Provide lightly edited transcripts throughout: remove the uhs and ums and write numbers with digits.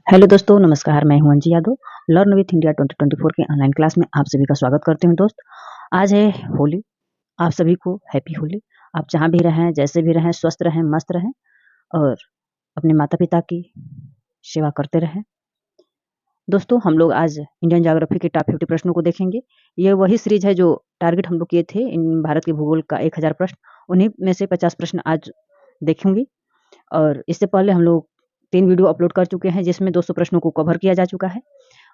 Hello दोस्तों, नमस्कार। मैं हूं अंजी यादव। लर्न विथ इंडिया 2024 के ऑनलाइन क्लास में आप सभी का स्वागत करती हूं। दोस्त, आज है होली। आप सभी को हैप्पी होली। आप जहां भी रहें, जैसे भी रहें, स्वस्थ रहें, मस्त रहें और अपने माता पिता की सेवा करते रहें। दोस्तों, हम लोग आज इंडियन ज्योग्राफी के टॉप 50 प्रश्नों को देखेंगे। ये वही सीरीज है जो टारगेट हम लोग किए थे इन भारत के भूगोल का 1000 प्रश्न। उन्हीं में से 50 प्रश्न आज देखेंगे। और इससे पहले हम लोग 3 वीडियो अपलोड कर चुके हैं, जिसमें 200 प्रश्नों को कवर किया जा चुका है।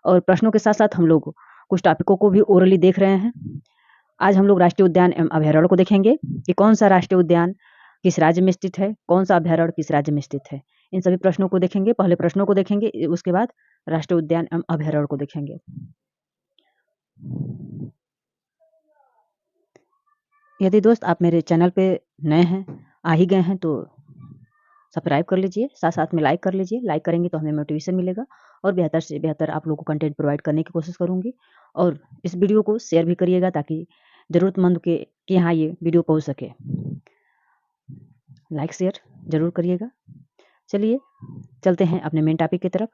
और प्रश्नों के साथ-साथ हम लोग कुछ टॉपिकों को भी ओरली देख रहे हैं। आज हम लोग राष्ट्रीय उद्यान एवं अभयारण्य को देखेंगे कि कौन-सा राष्ट्रीय उद्यान किस राज्य में स्थित है, कौन-सा अभयारण्य किस राज्य में स्थित है। इन सभी प्रश्नों को देखेंगे। पहले प्रश्नों को देखेंगे, उसके बाद राष्ट्रीय उद्यान एवं अभयारण्य को देखेंगे। यदि दोस्त आप मेरे चैनल पे नए हैं, आ ही गए हैं, तो सब्सक्राइब कर लीजिए, साथ-साथ में लाइक कर लीजिए। लाइक करेंगे तो हमें मोटिवेशन मिलेगा और बेहतर से बेहतर आप लोगों को कंटेंट प्रोवाइड करने की कोशिश करूँगी। और इस वीडियो को शेयर भी करिएगा ताकि ज़रूरतमंद के यहाँ ये वीडियो पहुँच सके। लाइक शेयर ज़रूर करिएगा। चलिए चलते हैं अपने मेन टॉपिक की तरफ।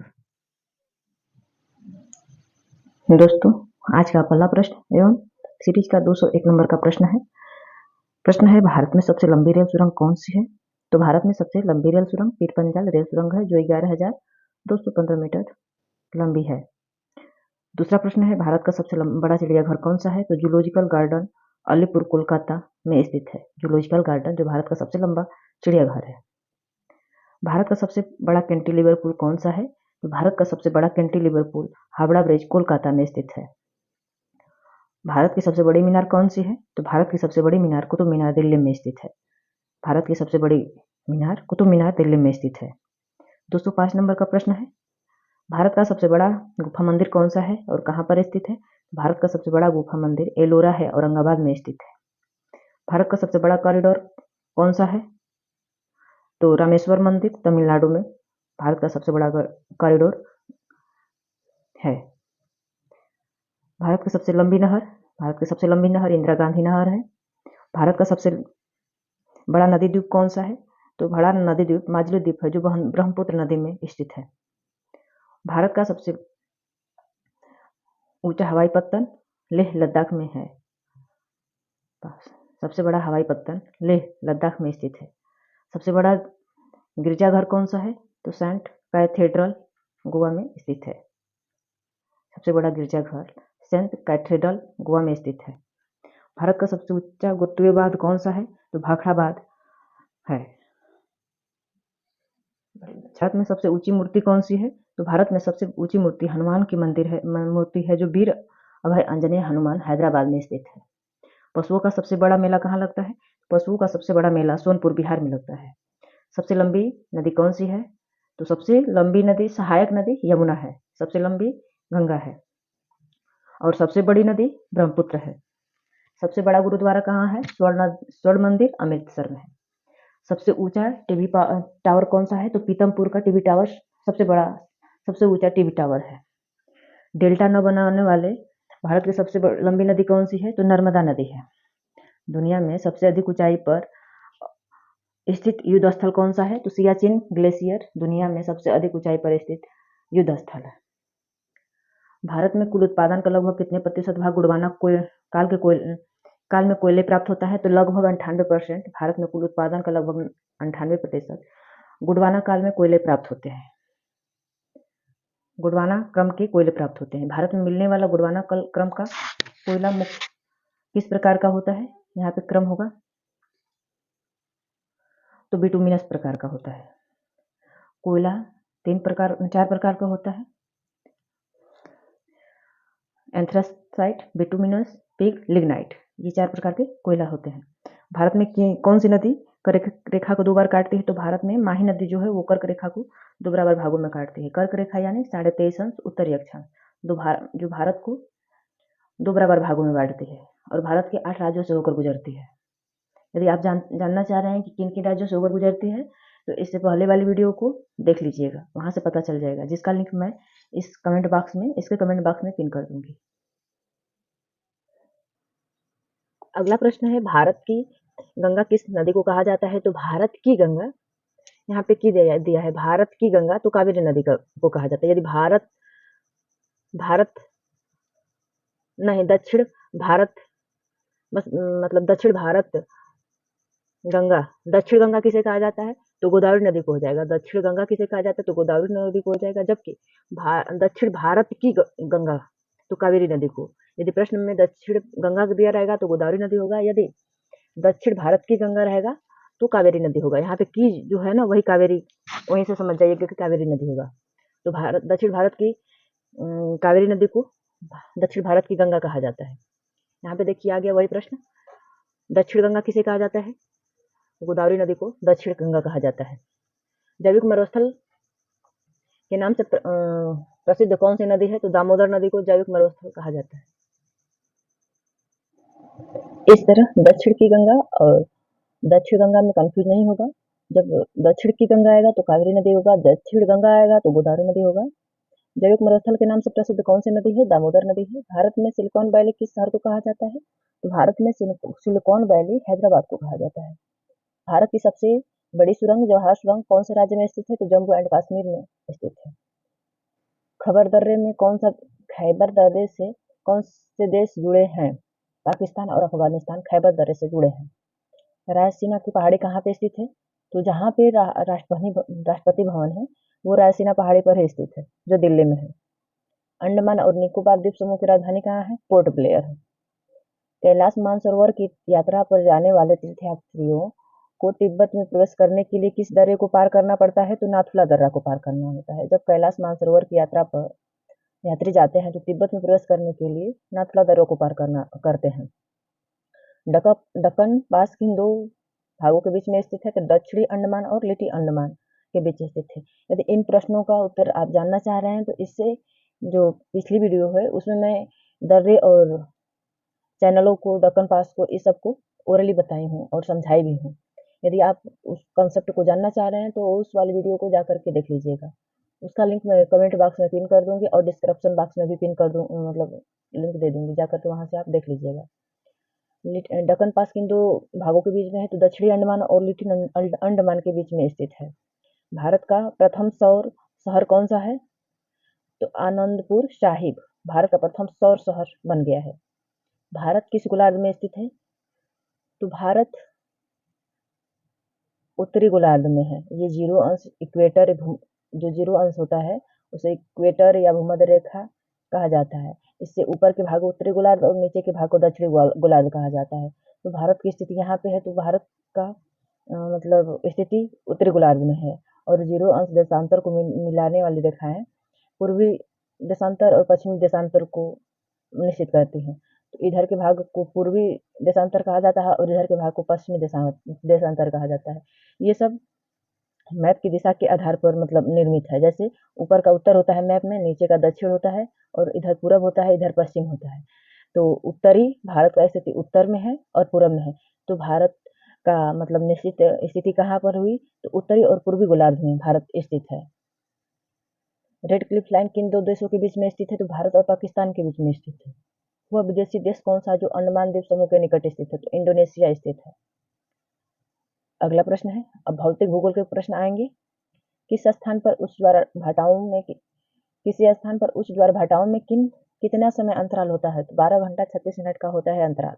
दोस्तों, आज का पहला प्रश्न एवं सीरीज का 201 नंबर का प्रश्न है भारत में सबसे लंबी रेल सुरंग कौन सी है? तो भारत में सबसे लंबी रेल सुरंग पीरपंजाल रेल सुरंग है, जो 11,215 मीटर लंबी है। दूसरा प्रश्न है भारत का सबसे बड़ा चिड़ियाघर कौन सा है? तो जूलॉजिकल गार्डन अलीपुर कोलकाता में स्थित है। जूलॉजिकल गार्डन जो भारत का सबसे लंबा चिड़ियाघर है। भारत का सबसे बड़ा कैंटिलीवर पुल कौन सा है? तो भारत का सबसे बड़ा कैंटिलीवर पुल हावड़ा ब्रिज कोलकाता में स्थित है। भारत की सबसे बड़ी मीनार कौन सी है? तो भारत की सबसे बड़ी मीनार कुतुब मीनार दिल्ली में स्थित है। भारत की सबसे बड़ी मीनार कुतुब मीनार दिल्ली में स्थित है। 205 नंबर का प्रश्न है भारत का सबसे बड़ा गुफा मंदिर कौन सा है और कहाँ पर स्थित है? भारत का सबसे बड़ा गुफा मंदिर एलोरा है, औरंगाबाद में स्थित है। भारत का सबसे बड़ा कॉरिडोर कौन सा है? तो रामेश्वर मंदिर तमिलनाडु में भारत का सबसे बड़ा कॉरिडोर है। भारत की सबसे लंबी नहर इंदिरा गांधी नहर है। भारत का सबसे बड़ा नदी द्वीप कौन सा है? तो बड़ा नदी द्वीप माजुली द्वीप है, जो ब्रह्मपुत्र नदी में स्थित है। भारत का सबसे ऊंचा हवाई पत्तन लेह लद्दाख में है। सबसे बड़ा हवाई पत्तन लेह लद्दाख में स्थित है। सबसे बड़ा गिरजाघर कौन सा है? तो सेंट कैथेड्रल गोवा में स्थित है। सबसे बड़ा गिरजाघर सेंट कैथेड्रल गोवा में स्थित है। भारत का सबसे ऊंचा गुरुत्वीय बांध कौन सा है? तो भाखड़ा बांध है। भारत में सबसे ऊंची मूर्ति कौन सी है? तो भारत में सबसे ऊंची मूर्ति हनुमान की मूर्ति है, जो वीर अभय आंजनेय हनुमान हैदराबाद में स्थित है। पशुओं का सबसे बड़ा मेला कहाँ लगता है? पशुओं का सबसे बड़ा मेला सोनपुर बिहार में लगता है। सबसे लंबी नदी कौन सी है? तो सबसे लंबी नदी सहायक नदी यमुना है। सबसे लंबी गंगा है और सबसे बड़ी नदी ब्रह्मपुत्र है। सबसे बड़ा गुरुद्वारा कहाँ है? स्वर्ण मंदिर अमृतसर में है। सबसे ऊंचा टीवी टावर कौन सा है? तो पीतमपुर का टीवी टावर सबसे ऊंचा टीवी टावर है। डेल्टा न बनाने वाले भारत की सबसे लंबी नदी कौन सी है? तो नर्मदा नदी है। दुनिया में सबसे अधिक ऊंचाई पर स्थित युद्ध स्थल कौन सा है? तो सियाचिन ग्लेशियर दुनिया में सबसे अधिक ऊंचाई पर स्थित युद्ध स्थल है। भारत में कुल उत्पादन का लगभग कितने प्रतिशत भाग गुड़गाना काल में कोयले प्राप्त होता है? तो लगभग 98%। भारत में कुल उत्पादन का लगभग 98% गुड़गाना काल में कोयले प्राप्त होते हैं। गुड़गाना क्रम के कोयले प्राप्त होते हैं। भारत में मिलने वाला गुड़गाना क्रम का कोयला किस प्रकार का होता है? यहाँ पे क्रम होगा तो बिटुमिनस प्रकार का होता है। कोयला 4 प्रकार का होता है। एंथ्रासाइट, बिटुमिनस, पिग, लिग्नाइट, ये 4 प्रकार के कोयला होते हैं। भारत में कौन सी नदी कर्क रेखा को 2 बार काटती है? तो भारत में माही नदी जो है वो कर्क रेखा को 2 बराबर भागों में काटती है। कर्क रेखा यानी 23.5 अंश उत्तरी अक्षांश जो भारत को 2 बराबर भागों में बांटती है और भारत के 8 राज्यों से होकर गुजरती है। यदि आप जानना चाह रहे हैं कि किन किन राज्यों से होकर गुजरती है, तो इससे पहले वाली वीडियो को देख लीजिएगा, वहां से पता चल जाएगा, जिसका लिंक मैं इसके कमेंट बॉक्स में पिन कर दूंगी। अगला प्रश्न है भारत की गंगा किस नदी को कहा जाता है? तो भारत की गंगा यहाँ पे की दिया है भारत की गंगा, तो कावेरी नदी को कहा जाता है। यदि भारत नहीं, दक्षिण भारत, बस मतलब दक्षिण भारत गंगा, दक्षिण गंगा किसे कहा जाता है, तो गोदावरी नदी को हो जाएगा। दक्षिण गंगा किसे कहा जाता है, तो गोदावरी नदी को हो जाएगा। जबकि दक्षिण भारत की गंगा, तो कावेरी नदी को। यदि प्रश्न में दक्षिण गंगा दिया रहेगा तो गोदावरी नदी होगा, यदि दक्षिण भारत की गंगा रहेगा तो कावेरी नदी होगा। यहाँ पे की जो है ना, वही कावेरी, वहीं से समझ जाइएगा कि कावेरी नदी होगा। तो दक्षिण भारत की कावेरी नदी को दक्षिण भारत की गंगा कहा जाता है। यहाँ पे देखिए आ गया वही प्रश्न, दक्षिण गंगा किसे कहा जाता है, गोदावरी नदी को दक्षिण गंगा कहा जाता है। जैविक मरुस्थल के नाम से प्रसिद्ध कौन सी नदी है, तो दामोदर नदी को जैविक मरुस्थल कहा जाता है। इस तरह दक्षिण की गंगा और दक्षिण गंगा में कंफ्यूज नहीं होगा। जब दक्षिण की गंगा आएगा तो कावेरी नदी होगा, दक्षिण गंगा आएगा तो गोदावरी नदी होगा। जैविक मरुस्थल के नाम से प्रसिद्ध कौन सी नदी है, दामोदर नदी है। भारत में सिलिकॉन वैली किस शहर को कहा जाता है, तो भारत में सिलिकॉन वैली हैदराबाद को कहा जाता है। भारत की सबसे बड़ी सुरंग जवाहर सुरंग कौन से राज्य में स्थित है, तो जम्मू एंड कश्मीर में स्थित है। खैबर दर्रे में कौन सा खैबर दर्रे से कौन से देश जुड़े हैं, पाकिस्तान और अफगानिस्तान खैबर दर्रे से जुड़े हैं। रायसीना की पहाड़ी कहाँ पे स्थित है, तो जहाँ पे राष्ट्रपति भवन है वो रायसीना पहाड़ी पर ही स्थित है, जो दिल्ली में है। अंडमान और निकोबार द्वीप समूह की राजधानी कहाँ है, पोर्ट ब्लेयर है। कैलाश मानसरोवर की यात्रा पर जाने वाले तीर्थयात्रियों को तिब्बत में प्रवेश करने के लिए किस दर्रे को पार करना पड़ता है, तो नाथुला दर्रा को पार करना होता है। जब कैलाश मानसरोवर की यात्रा पर यात्री जाते हैं तो तिब्बत में प्रवेश करने के लिए नाथुला दर्रा को पार करते हैं। दक्कन पास किन दो भागों के बीच में स्थित है, तो दक्षिणी अंडमान और लिटिल अंडमान के बीच स्थित है। यदि इन प्रश्नों का उत्तर आप जानना चाह रहे हैं तो इससे जो पिछली वीडियो है उसमें मैं दर्रे और चैनलों को, दक्कन पास को, इस सबको ओरली बताई हूँ और समझाई भी हूँ। यदि आप उस कंसेप्ट को जानना चाह रहे हैं तो उस वाली वीडियो को जा करके देख लीजिएगा। उसका लिंक मैं कमेंट बॉक्स में पिन कर दूंगी और डिस्क्रिप्शन बॉक्स में भी पिन कर दूँ, मतलब लिंक दे दूंगी, जा करके वहाँ से आप देख लीजिएगा। दक्कन पास किन दो भागों के बीच में है, तो दक्षिणी अंडमान और लिटिल अंडमान के बीच में स्थित है। भारत का प्रथम सौर शहर कौन सा है, तो आनंदपुर साहिब भारत का प्रथम सौर शहर बन गया है। भारत किस गोलार्ध में स्थित है, तो भारत उत्तरी गोलार्ध में है। ये जीरो अंश इक्वेटर, जो जीरो अंश होता है उसे इक्वेटर या भूमध्य रेखा कहा जाता है। इससे ऊपर के भाग को उत्तरी गोलार्ध और नीचे के भाग को दक्षिणी गोलार्ध कहा जाता है। तो भारत की स्थिति यहाँ पे है, तो भारत का मतलब स्थिति उत्तरी गोलार्ध में है। और जीरो अंश देशांतर को मिलाने वाली रेखाएं पूर्वी देशांतर और पश्चिमी देशांतर को निश्चित करती हैं। तो इधर के भाग को पूर्वी देशांतर कहा जाता है और इधर के भाग को पश्चिमी देशांतर कहा जाता है। ये सब मैप की दिशा के आधार पर मतलब निर्मित है। जैसे ऊपर का उत्तर होता है मैप में, नीचे का दक्षिण होता है, और इधर पूरब होता है, इधर पश्चिम होता है। तो उत्तरी भारत का स्थिति उत्तर में है और पूरब में है। तो भारत का मतलब निश्चित स्थिति कहाँ पर हुई, तो उत्तरी और पूर्वी गोलार्ध में भारत स्थित है। रेड क्लिफ लाइन किन दो देशों के बीच में स्थित है, तो भारत और पाकिस्तान के बीच में स्थित है। वह विदेशी देश कौन सा जो अंडमान द्वीप समूह के निकट स्थित है, तो इंडोनेशिया स्थित है। अगला प्रश्न है, अब भौतिक भूगोल के प्रश्न आएंगे। किस स्थान पर उच्च ज्वार भाटाओं में किसी स्थान पर उच्च ज्वार भाटाओं में कितना समय अंतराल होता है, तो 12 घंटा 36 मिनट का होता है अंतराल।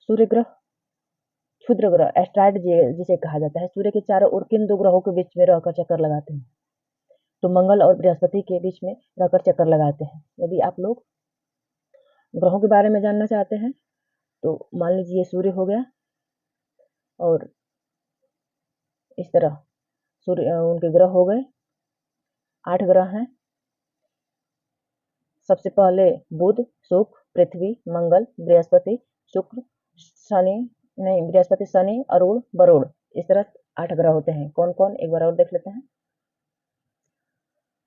सूर्य ग्रह क्षुद्र ग्रह एस्ट्रॉयड जिसे कहा जाता है, सूर्य के चारों ओर किन दो ग्रहों के बीच में रहकर चक्कर लगाते हैं, तो मंगल और बृहस्पति के बीच में रहकर चक्कर लगाते हैं। यदि आप लोग ग्रहों के बारे में जानना चाहते हैं तो मान लीजिए सूर्य हो गया, और इस तरह सूर्य उनके ग्रह हो गए, 8 ग्रह हैं। सबसे पहले बुध, शुक्र, पृथ्वी, मंगल, बृहस्पति, शुक्र, शनि, नहीं बृहस्पति, शनि, अरुण, वरुण, इस तरह 8 ग्रह होते हैं। कौन कौन, एक बार और देख लेते हैं।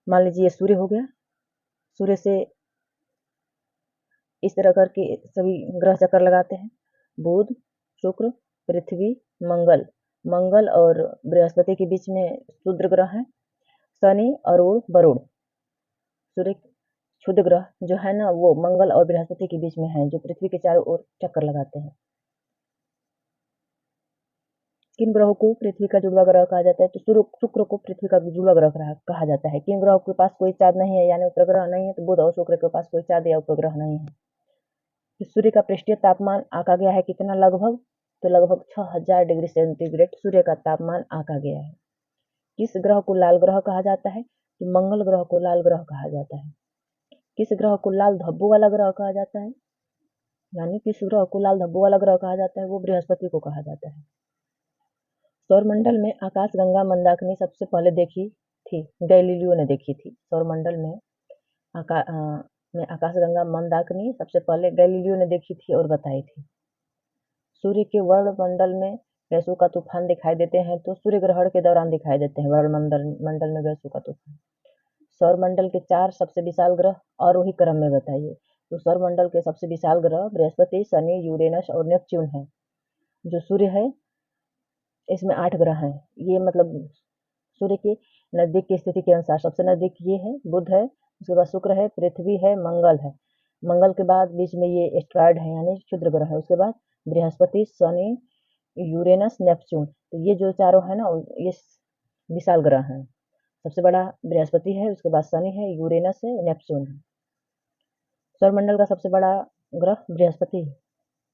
मान लीजिए सूर्य हो गया, सूर्य से इस तरह करके सभी ग्रह चक्कर लगाते हैं। बुध, शुक्र, पृथ्वी, मंगल, मंगल और बृहस्पति के बीच में क्षुद्र ग्रह है शनि, अरुण, वरुण। सूर्य क्षुद्र ग्रह जो है ना, वो मंगल और बृहस्पति के बीच में है, जो पृथ्वी के चारों ओर चक्कर लगाते हैं। किन ग्रहों को पृथ्वी का जुड़वा ग्रह कहा जाता है? तो शुक्र को पृथ्वी का जुड़वा ग्रह कहा जाता है। किन ग्रहों के पास कोई चांद नहीं है यानी उपग्रह नहीं है? तो बुध और शुक्र के पास कोई चांद या उपग्रह नहीं है। तो सूर्य का पृष्ठीय तापमान आंका गया है कितना लगभग? तो लगभग 6000 डिग्री सेंटीग्रेड सूर्य का तापमान आंका गया है। किस ग्रह को लाल ग्रह कहा जाता है? तो मंगल ग्रह को लाल ग्रह कहा जाता है। किस ग्रह को लाल धब्बों वाला ग्रह कहा जाता है? यानी किस ग्रह को लाल धब्बों वाला ग्रह कहा जाता है? वो बृहस्पति को कहा जाता है। सौरमंडल में आकाशगंगा मंदाकिनी सबसे पहले देखी थी, गैलीलियो ने देखी थी। सौरमंडल में आकाशगंगा मंदाकिनी सबसे पहले गैलीलियो ने देखी थी और बताई थी। सूर्य के वर्णमंडल में गैसों का तूफान दिखाई देते हैं तो सूर्य ग्रहण के दौरान दिखाई देते हैं वर्णमंडल में गैसों का तूफान। सौरमंडल के 4 सबसे विशाल ग्रह और वही क्रम में बताइए। तो सौरमंडल के सबसे विशाल ग्रह बृहस्पति, शनि, यूरेनस और नेपच्यून है। जो सूर्य है इसमें 8 ग्रह हैं। ये मतलब सूर्य के नजदीक की स्थिति के अनुसार सबसे नजदीक ये है, बुध है, उसके बाद शुक्र है, पृथ्वी है, मंगल है। मंगल के बाद बीच में ये एस्ट्रॉयड है यानी क्षुद्र ग्रह है। उसके बाद बृहस्पति, शनि, यूरेनस, नेपच्यून। तो ये जो चारों है ना ये विशाल ग्रह हैं। सबसे बड़ा बृहस्पति है, उसके बाद शनि है, यूरेनस है, नेपच्यून है। सौरमंडल का सबसे बड़ा ग्रह बृहस्पति है।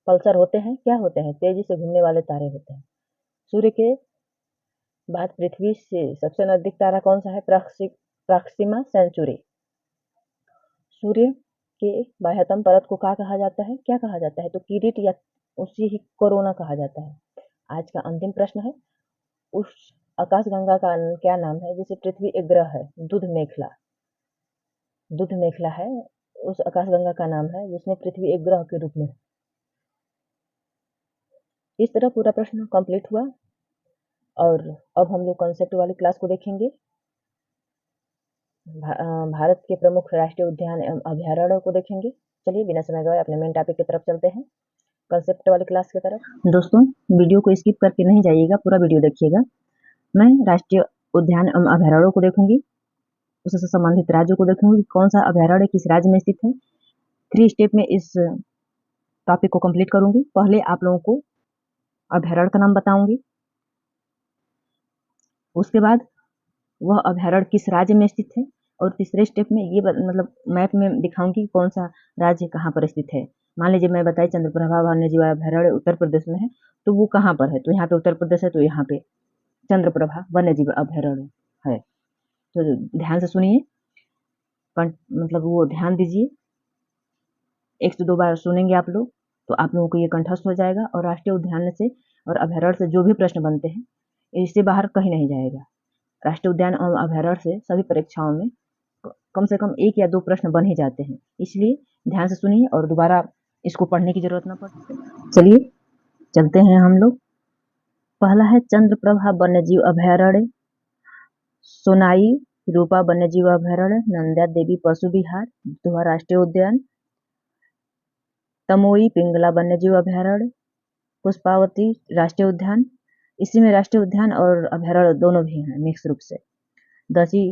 पल्सर होते हैं, क्या होते हैं? तेजी से घूमने वाले तारे होते हैं। सूर्य के बाद पृथ्वी से सबसे नजदीक तारा कौन सा है? Proxima Centauri. सूर्य के बाह्यतम परत को क्या कहा जाता है? क्या कहा जाता है? तो किरीट या उसी ही कोरोना कहा जाता है। आज का अंतिम प्रश्न है, उस आकाशगंगा का क्या नाम है जिसे पृथ्वी एक ग्रह है? दूध मेखला है उस आकाशगंगा का नाम है जिसमें पृथ्वी एक ग्रह के रूप में। इस तरह पूरा प्रश्न कंप्लीट हुआ और अब हम लोग कॉन्सेप्ट वाली क्लास को देखेंगे। भारत के प्रमुख राष्ट्रीय उद्यान एवं अभयारण्यों को देखेंगे। चलिए बिना समय गवाए अपने मेन टॉपिक की तरफ चलते हैं, कॉन्सेप्ट वाली क्लास की तरफ। दोस्तों वीडियो को स्किप करके नहीं जाइएगा, पूरा वीडियो देखिएगा। मैं राष्ट्रीय उद्यान एवं अभयारण्यों को देखूंगी, उससे संबंधित राज्यों को देखूंगी, कौन सा अभयारण्य किस राज्य में स्थित है। 3 स्टेप में इस टॉपिक को कंप्लीट करूंगी। पहले आप लोगों को अभयारण्य का नाम बताऊंगी, उसके बाद वह अभयारण्य किस राज्य में स्थित है, और तीसरे स्टेप में ये मतलब मैप में दिखाऊंगी कौन सा राज्य कहाँ पर स्थित है। मान लीजिए मैं बताई चंद्रप्रभा वन्यजीव अभयारण्य उत्तर प्रदेश में है, तो वो कहाँ पर है? तो यहाँ पे उत्तर प्रदेश है, तो यहाँ पे चंद्रप्रभा वन्यजीव अभयारण्य है। तो ध्यान से सुनिए, मतलब वो ध्यान दीजिए। 1 से 2 बार सुनेंगे आप लोग तो आप लोगों को ये कंठस्थ हो जाएगा, और राष्ट्रीय उद्यान से और अभयारण्य से जो भी प्रश्न बनते हैं इससे बाहर कहीं नहीं जाएगा। राष्ट्रीय उद्यान और अभयारण्य से सभी परीक्षाओं में कम से कम 1 या 2 प्रश्न बन ही जाते हैं, इसलिए ध्यान से सुनिए और दोबारा इसको पढ़ने की जरूरत न पड़े। चलिए चलते हैं हम लोग। पहला है चंद्रप्रभा वन्यजीव अभयारण्य, सोनाई रूपा वन्यजीव अभयारण्य, नंदा देवी पशु विहार दुहा राष्ट्रीय उद्यान, तमोई पिंगला वन्यजीव अभयारण्य, पुष्पावती राष्ट्रीय उद्यान। इसी में राष्ट्रीय उद्यान और अभयारण्य दोनों भी हैं मिक्स रूप से। दसी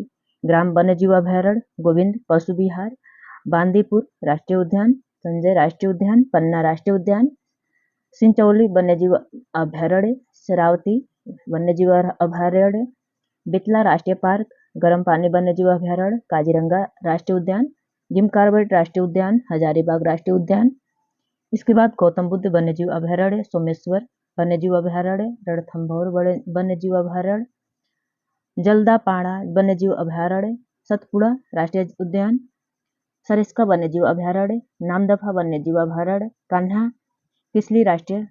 ग्राम वन्यजीव अभयारण्य, गोविंद पशु विहार, बांदीपुर राष्ट्रीय उद्यान, संजय राष्ट्रीय उद्यान, पन्ना राष्ट्रीय उद्यान, सिंचौली वन्यजीव अभयारण्य, शरावती वन्यजीव अभयारण्य, बितला राष्ट्रीय पार्क, गर्म पानी वन्यजीव अभयारण्य, काजीरंगा राष्ट्रीय उद्यान, जिम कॉर्बेट राष्ट्रीय उद्यान, हजारीबाग राष्ट्रीय उद्यान। इसके बाद गौतम बुद्ध वन्यजीव अभयारण्य, सोमेश्वर वन्यजीव अभयारण्य, रणथंभौर वन्यजीव अभयारण्य, जल्दापाड़ा वन्यजीव अभयारण्य, सतपुड़ा राष्ट्रीय उद्यान, सरिस्का वन्यजीव अभयारण्य, नामदफा वन्यजीव अभयारण्य, कान्हा किसली राष्ट्रीय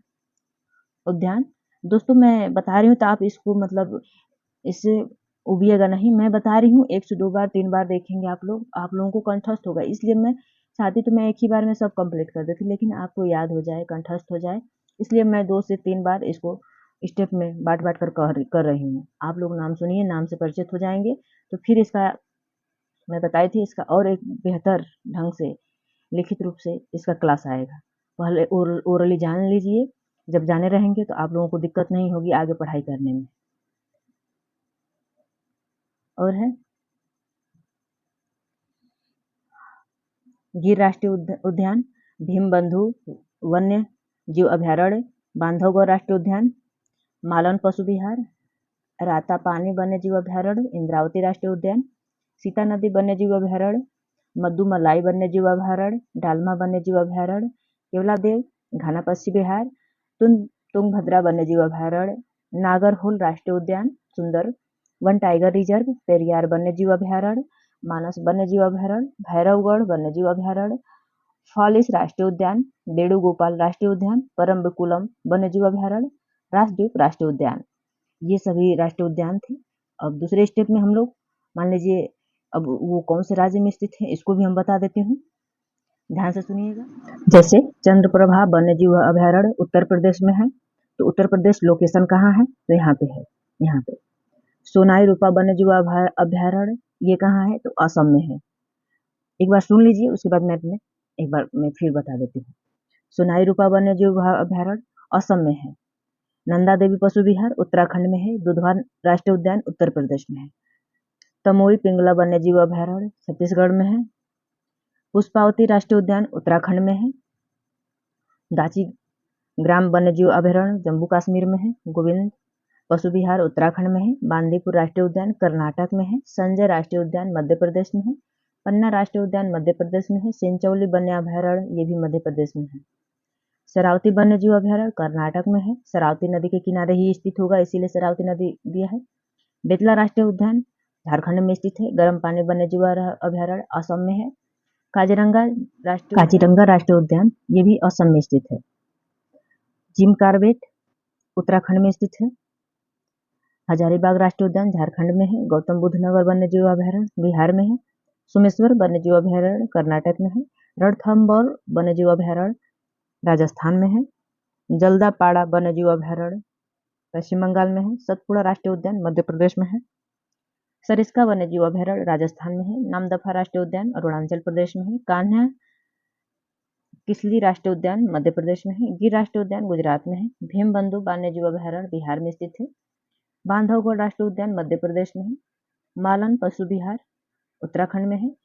उद्यान। दोस्तों मैं बता रही हूँ तो आप इसको मतलब इससे उबिएगा नहीं, मैं बता रही हूँ 1 से 2 बार 3 बार देखेंगे आप लोगों को कंठस्थ होगा। इसलिए मैं चाहती तो मैं एक ही बार में सब कंप्लीट कर देती, लेकिन आपको याद हो जाए, कंठस्थ हो जाए, इसलिए मैं 2 से 3 बार इसको स्टेप में बांट कर कर रही हूँ। आप लोग नाम सुनिए, नाम से परिचित हो जाएंगे तो फिर इसका मैं बताई थी इसका और एक बेहतर ढंग से लिखित रूप से इसका क्लास आएगा। पहले ओरली जान लीजिए, जब जाने रहेंगे तो आप लोगों को दिक्कत नहीं होगी आगे पढ़ाई करने में। और है गिर राष्ट्रीय उद्यान, भीमबंधु वन्य जीव अभयारण्य, बांधवगढ़ राष्ट्रीय उद्यान, मालन पशु विहार, रातापानी वन्यजीव अभयारण्य, इंद्रावती राष्ट्रीय उद्यान, सीता नदी वन्यजीव अभयारण्य, मद्दूमलाई वन्यजीव अभयारण्य, डालमा वन्यजीव अभयारण्य, केवलादेव घना पक्षी विहार, तुंगभद्रा वन्यजीव अभयारण्य, नागरहोल राष्ट्रीय उद्यान सुंदर वन टाइगर रिजर्व, पेरियार वन्यजीव अभयारण्य, मानस वन्यजीव अभयारण्य, भैरवगढ़ वन्यजीव अभयारण्य, फॉलिस राष्ट्रीय उद्यान, बेणुगोपाल राष्ट्रीय उद्यान, परम्बिकुलम वन्यजीव अभयारण्य, राजद्वीप राष्ट्रीय उद्यान। ये सभी राष्ट्रीय उद्यान थे। अब दूसरे स्टेप में हम लोग मान लीजिए अब वो कौन से राज्य में स्थित है इसको भी हम बता देती हूँ, ध्यान से सुनिएगा। जैसे चंद्रप्रभा वन्यजीव अभयारण्य उत्तर प्रदेश में है, तो उत्तर प्रदेश लोकेशन कहाँ है, तो यहाँ पे है, यहाँ पे। सोनाई रूपा वन्यजीव अभयारण्य ये कहाँ है, तो असम में है। एक बार सुन लीजिए, उसके बाद मैप में एक बार मैं फिर बता देती हूँ। सोनाई रूपा वन्यजीव अभयारण्य असम में है। नंदा देवी पशु विहार उत्तराखंड में है। दुधवा राष्ट्रीय उद्यान उत्तर प्रदेश में है। तमोई पिंगला वन्यजीव अभयारण्य छत्तीसगढ़ में है। पुष्पावती राष्ट्रीय उद्यान उत्तराखंड में है। दाची ग्राम वन्यजीव अभयारण्य जम्मू कश्मीर में है। गोविंद पशु विहार उत्तराखंड में है। बांदीपुर राष्ट्रीय उद्यान कर्नाटक में है। संजय राष्ट्रीय उद्यान मध्य प्रदेश में है। पन्ना राष्ट्रीय उद्यान मध्य प्रदेश में है। सिंचौली वन्य अभयारण्य ये भी मध्य प्रदेश में है। शरावती वन्यजीव अभयारण्य कर्नाटक में है। शरावती नदी के किनारे ही स्थित होगा, इसीलिए शरावती नदी दिया है। बेतला राष्ट्रीय उद्यान झारखंड में स्थित है। गर्म पानी वन्यजीव अभयारण्य असम में है। काजीरंगा राष्ट्रीय उद्यान ये भी असम में स्थित है। जिम कार्बेट उत्तराखंड में स्थित है। हजारीबाग राष्ट्रीय उद्यान झारखंड में है। गौतम बुद्ध नगर वन्यजीव अभयारण्य बिहार में है। सोमेश्वर वन्यजीव अभयारण्य कर्नाटक में है। रणथंबोर वन्यजीव अभयारण्य राजस्थान में है। जल्दापाड़ा वन्यजीव अभयारण्य पश्चिम बंगाल में है। सतपुड़ा राष्ट्रीय उद्यान मध्य प्रदेश में है। सरिस्का वन्यजीव अभयारण्य राजस्थान में है। नामदफा राष्ट्रीय उद्यान अरुणाचल प्रदेश में है। कान्हा किसली राष्ट्रीय उद्यान मध्य प्रदेश में है। गिर राष्ट्रीय उद्यान गुजरात में है। भीमबंधु वन्यजीव अभयारण्य बिहार में स्थित है। बांधवगढ़ राष्ट्रीय उद्यान मध्य प्रदेश में है। मालन पशु विहार उत्तराखंड में है।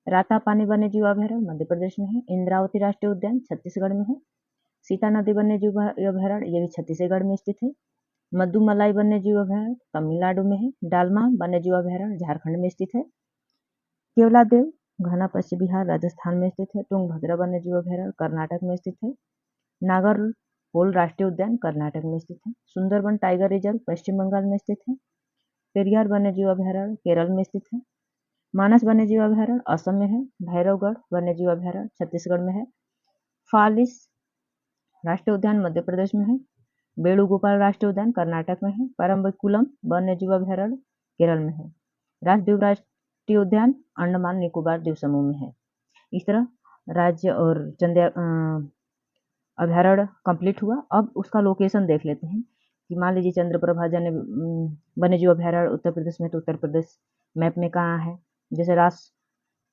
रातापानी वन्यजीव अभयारण्य मध्य प्रदेश में है। इंद्रावती राष्ट्रीय उद्यान छत्तीसगढ़ में है। सीता नदी वन्यजीव अभयारण्य ये भी छत्तीसगढ़ में स्थित है। मद्दूमलाई वन्यजीव अभयारण्य तमिलनाडु में है। डालमा वन्यजीव अभयारण्य झारखंड में स्थित है। केवलादेव घना पश्चिम बिहार राजस्थान में स्थित है। तुंगभद्रा वन्यजीव अभयारण्य कर्नाटक में स्थित है। नागरहोल राष्ट्रीय उद्यान कर्नाटक में स्थित है। सुंदरबन टाइगर रिजर्व पश्चिम बंगाल में स्थित है। पेरियार वन्यजीव अभयारण्य केरल में स्थित है। मानस वन्यजीव अभयारण्य असम में है। भैरवगढ़ वन्यजीव अभयारण्य छत्तीसगढ़ में है। फालिस राष्ट्रीय उद्यान मध्य प्रदेश में है। बेणुगोपाल राष्ट्रीय उद्यान कर्नाटक में है। परम्बिकुलम वन्यजीव अभयारण्य केरल में है। राजद्वीप राष्ट्रीय उद्यान अंडमान निकोबार द्वीप समूह में है। इस तरह राज्य और अभयारण्य कंप्लीट हुआ। अब उसका लोकेशन देख लेते हैं कि मान लीजिए चंद्रप्रभा वन्यजीव अभयारण्य उत्तर प्रदेश में, तो उत्तर प्रदेश मैप में कहाँ है। जैसे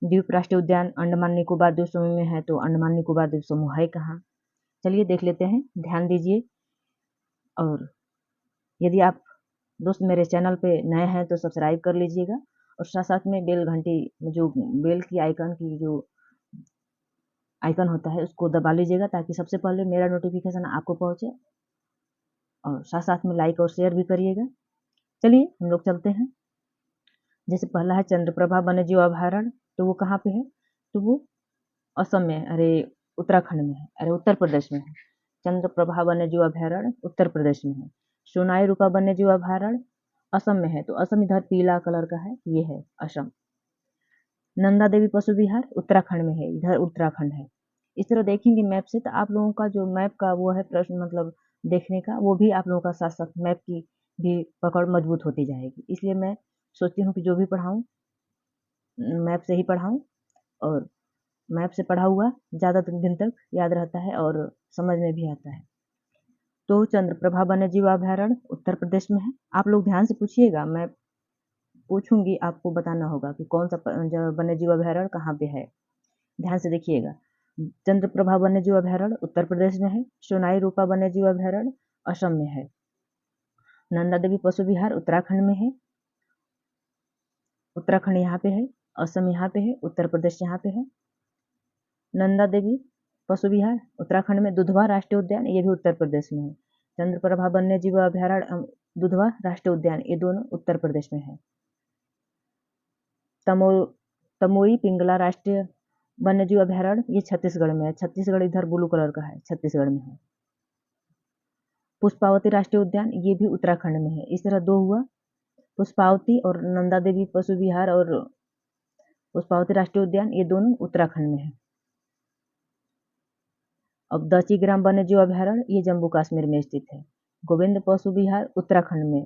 द्वीप राष्ट्रीय उद्यान अंडमान निकोबार द्वीप समूह में है, तो अंडमान निकोबार द्वीप समूह है कहाँ, चलिए देख लेते हैं, ध्यान दीजिए। और यदि आप दोस्त मेरे चैनल पे नए हैं तो सब्सक्राइब कर लीजिएगा और साथ साथ में बेल घंटी जो बेल की आइकन की जो आइकन होता है उसको दबा लीजिएगा ताकि सबसे पहले मेरा नोटिफिकेशन आपको पहुंचे। और साथ साथ में लाइक और शेयर भी करिएगा। चलिए हम लोग चलते हैं। जैसे पहला है चंद्रप्रभा वन्यजीव अभयारण्य, तो वो कहाँ पे है, तो वो असम में है, अरे उत्तराखंड में है, अरे उत्तर प्रदेश में है। चंद्रप्रभा वन्यजीव अभयारण्य उत्तर प्रदेश में है। सोनाई रूपा वन्यजीव अभयारण्य असम में है, तो असम इधर पीला कलर का है, ये है असम। नंदा देवी पशु विहार उत्तराखंड में है, इधर उत्तराखंड है। इस तरह देखेंगे मैप से तो आप लोगों का जो मैप का वो है प्रश्न मतलब देखने का, वो भी आप लोगों का साथ साथ मैप की भी पकड़ मजबूत होती जाएगी। इसलिए मैं सोचती हूँ कि जो भी पढ़ाऊँ मैप से ही पढ़ाऊँ, और मैप से पढ़ा हुआ ज़्यादा दिन तक याद रहता है और समझ में भी आता है। तो चंद्रप्रभा वन्यजीव अभयारण्य उत्तर प्रदेश में है। आप लोग ध्यान से पूछिएगा, मैं पूछूंगी, आपको बताना होगा कि कौन सा वन्यजीव अभयारण्य कहाँ पे है। ध्यान से देखिएगा। चंद्रप्रभा वन्यजीव अभयारण्य उत्तर प्रदेश में है। सोनाई रूपा वन्यजीव अभयारण्य असम में है। नंदा देवी पशु विहार उत्तराखंड में है। उत्तराखंड यहाँ पे है, असम यहाँ पे है, उत्तर प्रदेश यहाँ पे है। नंदा देवी पशु विहार उत्तराखंड में। दुधवा राष्ट्रीय उद्यान ये भी उत्तर प्रदेश में है। चंद्रप्रभा वन्य जीव अभ्यारण्य, दुधवा राष्ट्रीय उद्यान, ये दोनों उत्तर प्रदेश में है। तमोई पिंगला राष्ट्रीय वन्य जीव अभ्यारण्य, ये छत्तीसगढ़ में है। छत्तीसगढ़ इधर ब्लू कलर का है, छत्तीसगढ़ में है। पुष्पावती राष्ट्रीय उद्यान, ये भी उत्तराखंड में है। इस तरह दो हुआ, पुष्पावती और नंदा देवी पशु विहार और पुष्पावती राष्ट्रीय उद्यान, ये दोनों उत्तराखंड में है। अब दची ग्राम वन्य जीव अभ्यारण्य, ये जम्मू कश्मीर में स्थित है। गोविंद पशु विहार उत्तराखंड में।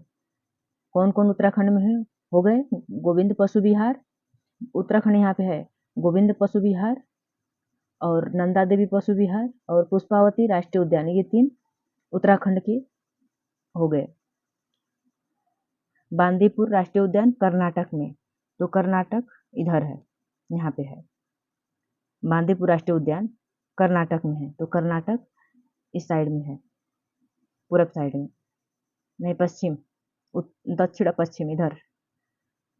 कौन कौन उत्तराखंड में है? हो गए गोविंद पशु विहार, उत्तराखंड यहाँ पे है। गोविंद पशु विहार और नंदा देवी पशु विहार और पुष्पावती राष्ट्रीय उद्यान, ये 3 उत्तराखंड के हो गए। बांदीपुर राष्ट्रीय उद्यान कर्नाटक में, तो कर्नाटक इधर है, यहाँ पे है। बांदीपुर राष्ट्रीय उद्यान कर्नाटक में है, तो कर्नाटक इस साइड में है, पूरब साइड में, नहीं पश्चिम, दक्षिण पश्चिम, इधर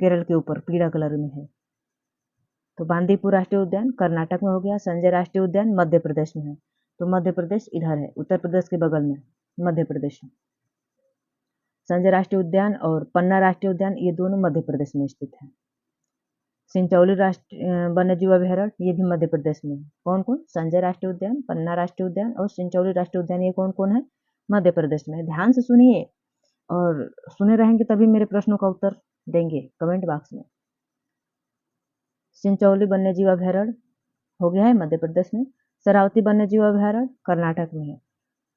केरल के ऊपर पीला कलर में है। तो बांदीपुर राष्ट्रीय उद्यान कर्नाटक में हो गया। संजय राष्ट्रीय उद्यान मध्य प्रदेश में है, तो मध्य प्रदेश इधर है, उत्तर प्रदेश के बगल में मध्य प्रदेश है। संजय राष्ट्रीय उद्यान और पन्ना राष्ट्रीय उद्यान, ये दोनों मध्य प्रदेश में स्थित है। सिंचौली राष्ट्रीय वन्य जीव अभ्यारण्य, ये भी मध्य प्रदेश में है। कौन कौन? संजय राष्ट्रीय उद्यान, पन्ना राष्ट्रीय उद्यान और सिंचौली राष्ट्रीय उद्यान, ये कौन कौन है? मध्य प्रदेश में है। ध्यान से सुनिए, और सुने रहेंगे तभी मेरे प्रश्नों का उत्तर देंगे कमेंट बॉक्स में। सिंचौली वन्य जीव अभ्यारण्य हो गया है मध्य प्रदेश में। शरावती वन्य जीव अभ्यारण्य कर्नाटक में है।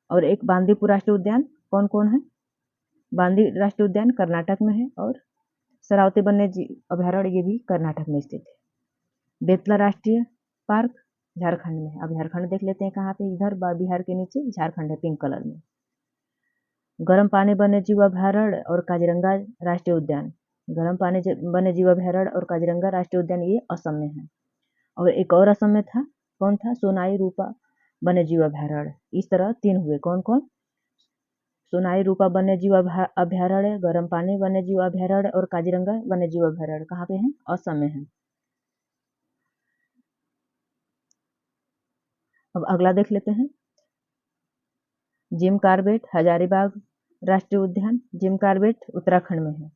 और एक बांदीपुर राष्ट्रीय उद्यान, कौन कौन है? बांदी राष्ट्रीय उद्यान कर्नाटक में है और शरावती वन्य जीव अभ्यारण्य, ये भी कर्नाटक में स्थित है। बेतला राष्ट्रीय पार्क झारखंड में है। अब झारखंड देख लेते हैं कहाँ पे, इधर बिहार के नीचे झारखंड है, पिंक कलर में। गर्म पानी वन्य जीव अभ्यारण्य और काजीरंगा राष्ट्रीय उद्यान, गर्म पानी वन्य जीव अभ्यारण्य और काजीरंगा राष्ट्रीय उद्यान, ये असम में है। और एक और असम में था, कौन था? सोनाई रूपा वन्य जीव अभ्यारण्य। इस तरह 3 हुए, कौन कौन? सोनाई रूपा वन्य जीव अभ्यारण्य, गर्म पानी वन्य जीव अभ्यारण्य और काजीरंगा वन्य जीव अभ्यारण्य कहाँ पे है? असम में है। अब अगला देख लेते हैं, जिम कार्बेट हजारीबाग राष्ट्रीय उद्यान। जिम कार्बेट उत्तराखंड में है।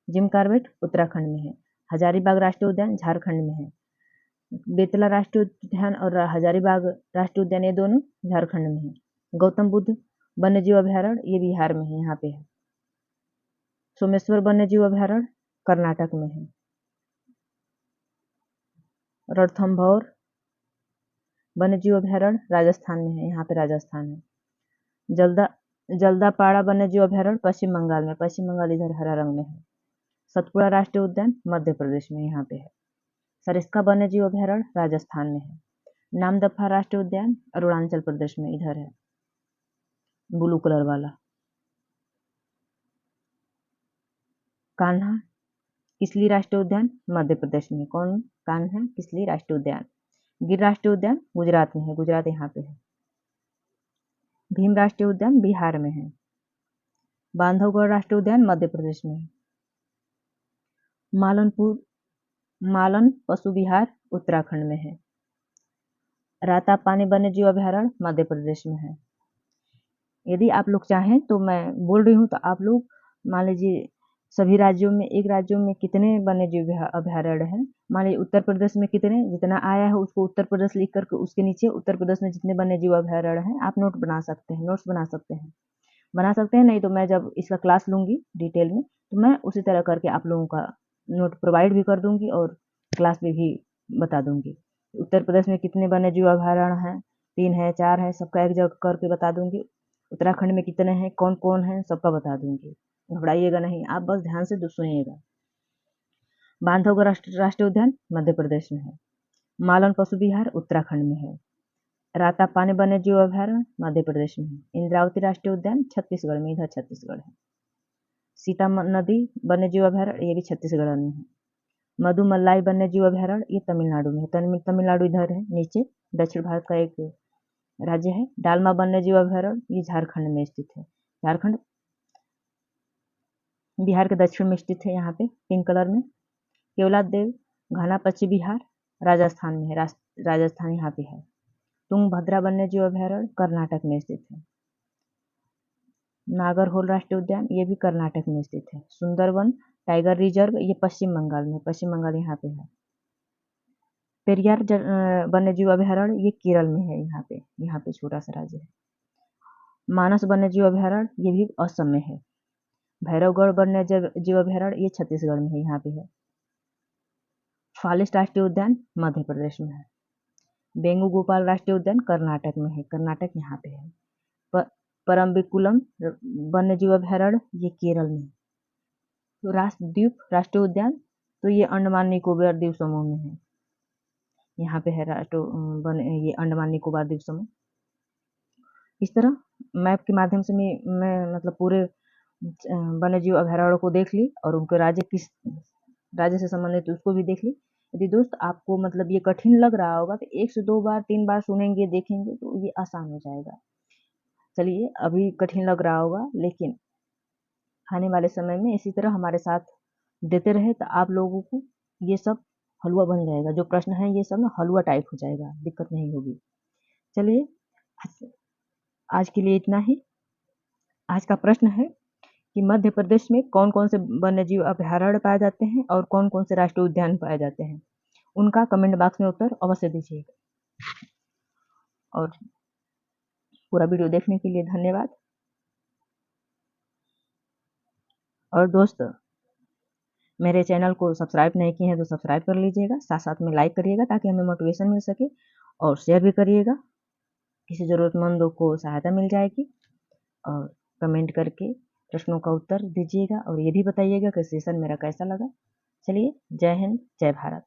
जिम कार्बेट उत्तराखंड में है। हजारीबाग राष्ट्रीय उद्यान झारखंड में है। बेतला राष्ट्रीय उद्यान और हजारीबाग राष्ट्रीय उद्यान, ये दोनों झारखंड में है। गौतम बुद्ध वन्य जीव अभ्यारण्य, ये बिहार में है, यहाँ पे है। सोमेश्वर वन्य जीव अभ्यारण्य कर्नाटक में है। रणथंभौर वन्य जीव अभ्यारण्य राजस्थान में है, यहाँ पे राजस्थान है। जल्दापाड़ा वन्य जीव अभ्यारण्य पश्चिम बंगाल में, पश्चिम बंगाल इधर हरा रंग में है। सतपुड़ा राष्ट्रीय उद्यान मध्य प्रदेश में, यहाँ पे है। सरिस्का वन्य जीव अभ्यारण्य राजस्थान में है। नामदफा राष्ट्रीय उद्यान अरुणाचल प्रदेश में, इधर है ब्लू कलर वाला। कान्हा किसली राष्ट्रीय उद्यान मध्य प्रदेश में। कौन? कान्हा किसली राष्ट्रीय उद्यान। गिर राष्ट्रीय उद्यान गुजरात में है, गुजरात यहाँ पे है। भीम राष्ट्रीय उद्यान बिहार में है। बांधवगढ़ राष्ट्रीय उद्यान मध्य प्रदेश में है। मालन पशु विहार उत्तराखंड में है। रातापानी वन्य जीव अभ्यारण्य मध्य प्रदेश में है। यदि आप लोग चाहें तो मैं बोल रही हूँ, तो आप लोग मान लीजिए सभी राज्यों में, एक राज्यों में कितने वन्य जीव अभ्यारण्य हैं, मान लीजिए उत्तर प्रदेश में कितने, जितना आया है उसको उत्तर प्रदेश लिख करके उसके नीचे उत्तर प्रदेश में जितने वन्य जीव अभ्यारण्य हैं आप नोट बना सकते हैं, नोट्स बना सकते हैं। नहीं तो मैं जब इसका क्लास लूँगी डिटेल में, तो मैं उसी तरह करके आप लोगों का नोट प्रोवाइड भी कर दूँगी और क्लास में भी बता दूँगी। उत्तर प्रदेश में कितने वन्य जीव अभ्यारण्य हैं, 3 है, 4 है, सबका एक जगह करके बता दूँगी। उत्तराखंड में कितने हैं, कौन कौन हैं, सबका बता दूँगी। घबराइएगा नहीं, आप बस ध्यान से सुनिएगा। बांधवगढ़ राष्ट्रीय उद्यान मध्य प्रदेश में है। मालन पशु विहार उत्तराखंड में है। रातापानी वन्य जीव अभ्यारण्य मध्य प्रदेश में है। इंद्रावती राष्ट्रीय उद्यान छत्तीसगढ़ में, इधर छत्तीसगढ़ है। सीता नदी वन्य जीव अभ्यारण्य, ये भी छत्तीसगढ़ में है। मधुमलाई वन्य जीव अभ्यारण्य, ये तमिलनाडु में है। तमिलनाडु इधर है नीचे, दक्षिण भारत का एक राज्य है। डालमा वन्य जीव अभ्यारण्य, ये झारखंड में स्थित है। झारखंड बिहार के दक्षिण में स्थित है, यहाँ पे पिंक कलर में। केवलाद देव घना पश्चिम बिहार राजस्थान में है, राजस्थान यहाँ पे है। तुंगभद्रा वन्य जीव अभ्यारण्य कर्नाटक में स्थित है। नागरहोल राष्ट्रीय उद्यान ये भी कर्नाटक में स्थित है। सुंदरवन टाइगर रिजर्व ये पश्चिम बंगाल में, पश्चिम बंगाल यहाँ पे है। पेरियार वन्यजीव अभयारण्य ये केरल में है, यहाँ पे छोटा सा राज्य है। मानस वन्यजीव अभयारण्य ये भी असम में है। भैरवगढ़ वन्यजीव अभयारण्य ये छत्तीसगढ़ में है, यहाँ पे है। फॉरेस्ट राष्ट्रीय उद्यान मध्य प्रदेश में है। बेंगू गोपाल राष्ट्रीय उद्यान कर्नाटक में है, कर्नाटक यहाँ पे है। परम्बिकुलम वन्यजीव अभयारण्य ये केरल में है। राष्ट्रद्वीप राष्ट्रीय उद्यान तो ये अंडमान निकोबार द्वीप समूह में है, यहाँ पे है ये अंडमान निकोबार द्वीप समूह। इस तरह मैप के माध्यम से मैं मतलब पूरे वन्यजीव अभयारण्य को देख ली और उनके राज्य किस राज्य से संबंधित उसको भी देख ली। यदि दोस्त आपको मतलब ये कठिन लग रहा होगा तो 1 से 2 बार 3 बार सुनेंगे देखेंगे तो ये आसान हो जाएगा। चलिए अभी कठिन लग रहा होगा, लेकिन आने वाले समय में इसी तरह हमारे साथ देते रहे तो आप लोगों को ये सब हलवा बन जाएगा। जो प्रश्न है ये सब ना हलवा टाइप हो जाएगा, दिक्कत नहीं होगी। चलिए आज के लिए इतना ही। आज का प्रश्न है कि मध्य प्रदेश में कौन कौन से वन्यजीव अभयारण्य पाए जाते हैं और कौन कौन से राष्ट्रीय उद्यान पाए जाते हैं। उनका कमेंट बॉक्स में उत्तर अवश्य दीजिएगा। और पूरा वीडियो देखने के लिए धन्यवाद। और दोस्त मेरे चैनल को सब्सक्राइब नहीं किए हैं तो सब्सक्राइब कर लीजिएगा, साथ साथ में लाइक करिएगा ताकि हमें मोटिवेशन मिल सके, और शेयर भी करिएगा, किसी ज़रूरतमंदों को सहायता मिल जाएगी। और कमेंट करके प्रश्नों का उत्तर दीजिएगा और ये भी बताइएगा कि सेशन मेरा कैसा लगा। चलिए, जय हिंद, जय भारत।